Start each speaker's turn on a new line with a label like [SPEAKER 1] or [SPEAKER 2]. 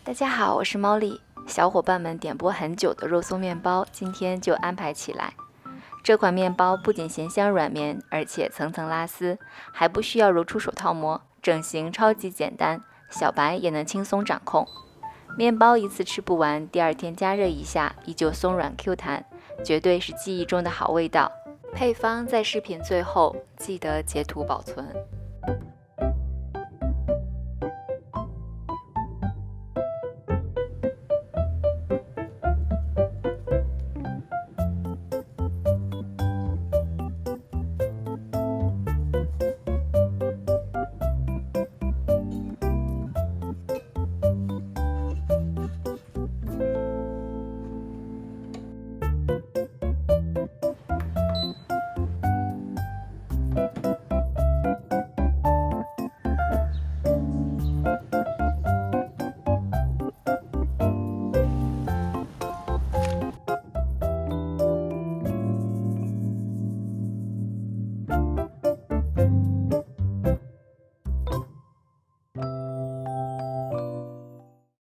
[SPEAKER 1] 大家好，我是猫丽。小伙伴们点播很久的肉松面包，今天就安排起来。这款面包不仅咸香软绵，而且层层拉丝，还不需要揉出手套膜，整形超级简单，小白也能轻松掌控。面包一次吃不完，第二天加热一下，依旧松软 Q 弹，绝对是记忆中的好味道。配方在视频最后，记得截图保存。